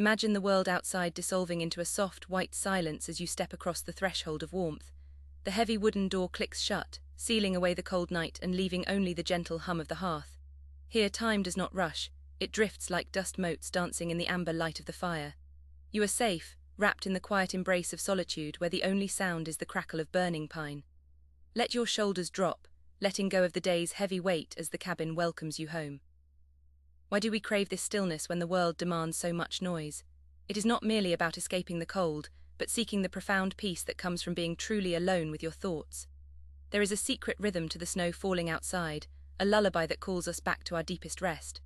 Imagine the world outside dissolving into a soft, white silence as you step across the threshold of warmth. The heavy wooden door clicks shut, sealing away the cold night and leaving only the gentle hum of the hearth. Here time does not rush, it drifts like dust motes dancing in the amber light of the fire. You are safe, wrapped in the quiet embrace of solitude where the only sound is the crackle of burning pine. Let your shoulders drop, letting go of the day's heavy weight as the cabin welcomes you home. Why do we crave this stillness when the world demands so much noise? It is not merely about escaping the cold, but seeking the profound peace that comes from being truly alone with your thoughts. There is a secret rhythm to the snow falling outside, a lullaby that calls us back to our deepest rest.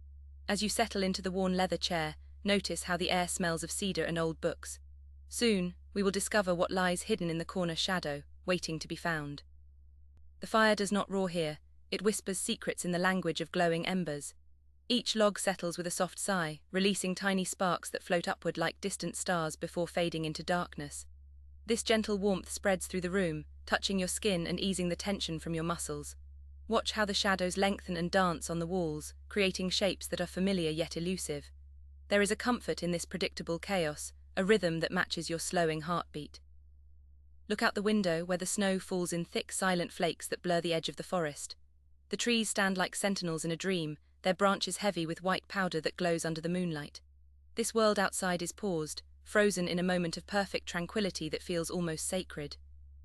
As you settle into the worn leather chair, notice how the air smells of cedar and old books. Soon, we will discover what lies hidden in the corner shadow, waiting to be found. The fire does not roar here, it whispers secrets in the language of glowing embers. Each log settles with a soft sigh, releasing tiny sparks that float upward like distant stars before fading into darkness. This gentle warmth spreads through the room, touching your skin and easing the tension from your muscles. Watch how the shadows lengthen and dance on the walls, creating shapes that are familiar yet elusive. There is a comfort in this predictable chaos, a rhythm that matches your slowing heartbeat. Look out the window where the snow falls in thick, silent flakes that blur the edge of the forest. The trees stand like sentinels in a dream, their branches heavy with white powder that glows under the moonlight. This world outside is paused, frozen in a moment of perfect tranquility that feels almost sacred.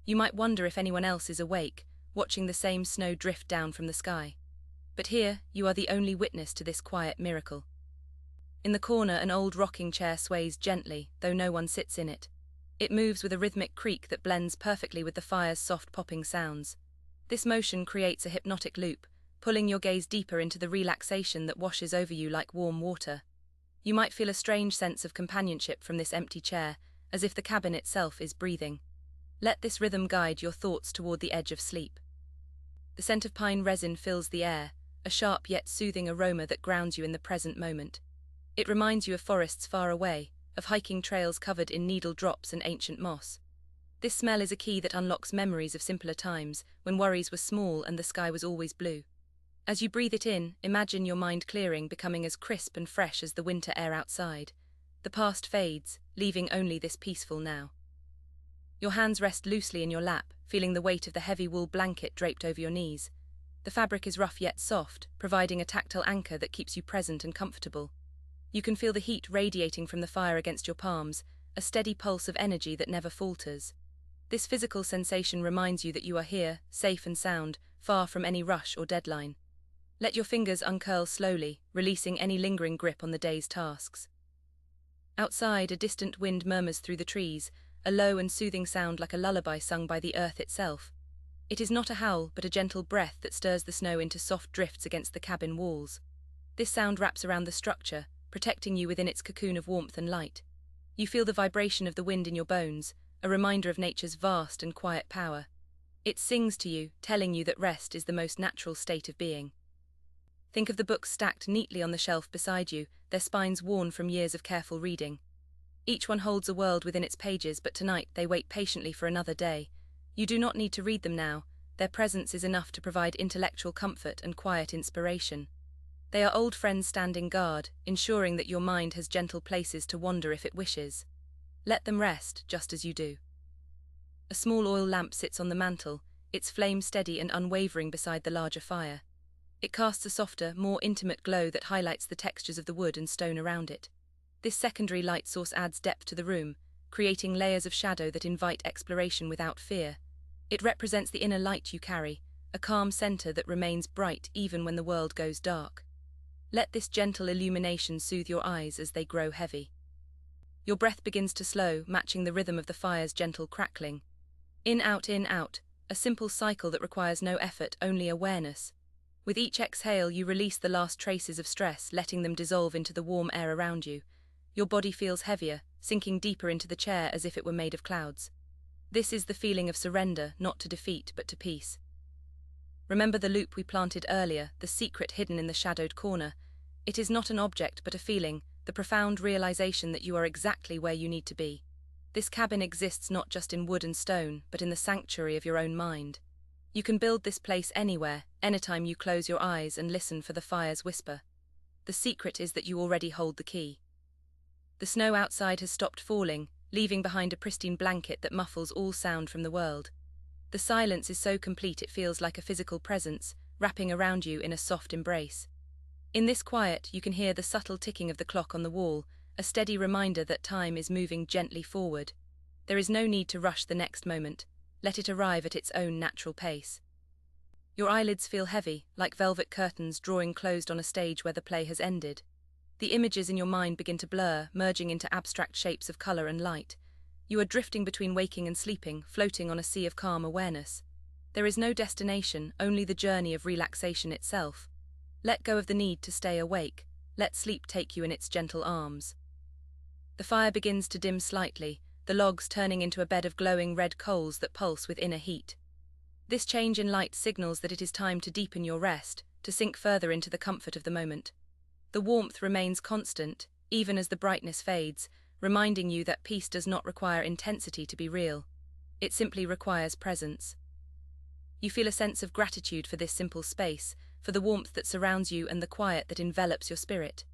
You might wonder if anyone else is awake, watching the same snow drift down from the sky. But here, you are the only witness to this quiet miracle. In the corner, an old rocking chair sways gently, though no one sits in it. It moves with a rhythmic creak that blends perfectly with the fire's soft popping sounds. This motion creates a hypnotic loop, pulling your gaze deeper into the relaxation that washes over you like warm water. You might feel a strange sense of companionship from this empty chair, as if the cabin itself is breathing. Let this rhythm guide your thoughts toward the edge of sleep. The scent of pine resin fills the air, a sharp yet soothing aroma that grounds you in the present moment. It reminds you of forests far away, of hiking trails covered in needle drops and ancient moss. This smell is a key that unlocks memories of simpler times, when worries were small and the sky was always blue. As you breathe it in, imagine your mind clearing, becoming as crisp and fresh as the winter air outside. The past fades, leaving only this peaceful now. Your hands rest loosely in your lap, feeling the weight of the heavy wool blanket draped over your knees. The fabric is rough yet soft, providing a tactile anchor that keeps you present and comfortable. You can feel the heat radiating from the fire against your palms, a steady pulse of energy that never falters. This physical sensation reminds you that you are here, safe and sound, far from any rush or deadline. Let your fingers uncurl slowly, releasing any lingering grip on the day's tasks. Outside, a distant wind murmurs through the trees, a low and soothing sound like a lullaby sung by the earth itself. It is not a howl, but a gentle breath that stirs the snow into soft drifts against the cabin walls. This sound wraps around the structure, protecting you within its cocoon of warmth and light. You feel the vibration of the wind in your bones, a reminder of nature's vast and quiet power. It sings to you, telling you that rest is the most natural state of being. Think of the books stacked neatly on the shelf beside you, their spines worn from years of careful reading. Each one holds a world within its pages, but tonight they wait patiently for another day. You do not need to read them now, their presence is enough to provide intellectual comfort and quiet inspiration. They are old friends standing guard, ensuring that your mind has gentle places to wander if it wishes. Let them rest, just as you do. A small oil lamp sits on the mantel, its flame steady and unwavering beside the larger fire. It casts a softer, more intimate glow that highlights the textures of the wood and stone around it. This secondary light source adds depth to the room, creating layers of shadow that invite exploration without fear. It represents the inner light you carry, a calm center that remains bright even when the world goes dark. Let this gentle illumination soothe your eyes as they grow heavy. Your breath begins to slow, matching the rhythm of the fire's gentle crackling. In, out, a simple cycle that requires no effort, only awareness. With each exhale, you release the last traces of stress, letting them dissolve into the warm air around you. Your body feels heavier, sinking deeper into the chair as if it were made of clouds. This is the feeling of surrender, not to defeat, but to peace. Remember the loop we planted earlier, the secret hidden in the shadowed corner. It is not an object, but a feeling, the profound realization that you are exactly where you need to be. This cabin exists not just in wood and stone, but in the sanctuary of your own mind. You can build this place anywhere, anytime you close your eyes and listen for the fire's whisper. The secret is that you already hold the key. The snow outside has stopped falling, leaving behind a pristine blanket that muffles all sound from the world. The silence is so complete it feels like a physical presence, wrapping around you in a soft embrace. In this quiet, you can hear the subtle ticking of the clock on the wall, a steady reminder that time is moving gently forward. There is no need to rush the next moment. Let it arrive at its own natural pace. Your eyelids feel heavy, like velvet curtains drawing closed on a stage where the play has ended. The images in your mind begin to blur, merging into abstract shapes of color and light. You are drifting between waking and sleeping, floating on a sea of calm awareness. There is no destination, only the journey of relaxation itself. Let go of the need to stay awake. Let sleep take you in its gentle arms. The fire begins to dim slightly, the logs turning into a bed of glowing red coals that pulse with inner heat. This change in light signals that it is time to deepen your rest, to sink further into the comfort of the moment. The warmth remains constant, even as the brightness fades, reminding you that peace does not require intensity to be real. It simply requires presence. You feel a sense of gratitude for this simple space, for the warmth that surrounds you and the quiet that envelops your spirit.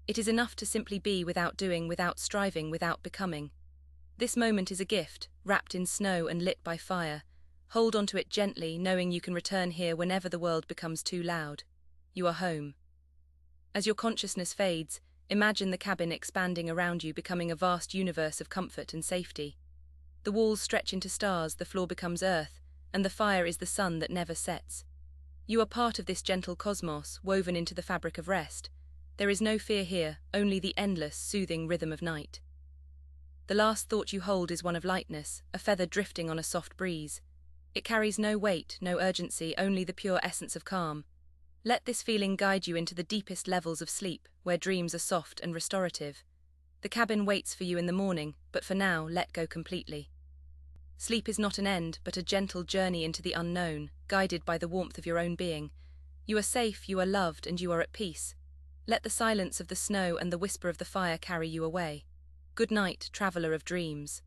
It is enough to simply be without doing, without striving, without becoming. This moment is a gift, wrapped in snow and lit by fire. Hold onto it gently, knowing you can return here whenever the world becomes too loud. You are home. As your consciousness fades, imagine the cabin expanding around you, becoming a vast universe of comfort and safety. The walls stretch into stars, the floor becomes earth, and the fire is the sun that never sets. You are part of this gentle cosmos, woven into the fabric of rest. There is no fear here, only the endless, soothing rhythm of night. The last thought you hold is one of lightness, a feather drifting on a soft breeze. It carries no weight, no urgency, only the pure essence of calm. Let this feeling guide you into the deepest levels of sleep, where dreams are soft and restorative. The cabin waits for you in the morning, but for now, let go completely. Sleep is not an end, but a gentle journey into the unknown, guided by the warmth of your own being. You are safe, you are loved, and you are at peace. Let the silence of the snow and the whisper of the fire carry you away. Good night, traveler of dreams.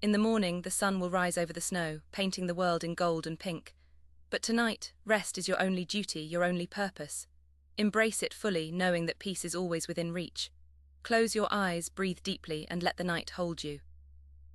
In the morning, the sun will rise over the snow, painting the world in gold and pink. But tonight, rest is your only duty, your only purpose. Embrace it fully, knowing that peace is always within reach. Close your eyes, breathe deeply, and let the night hold you.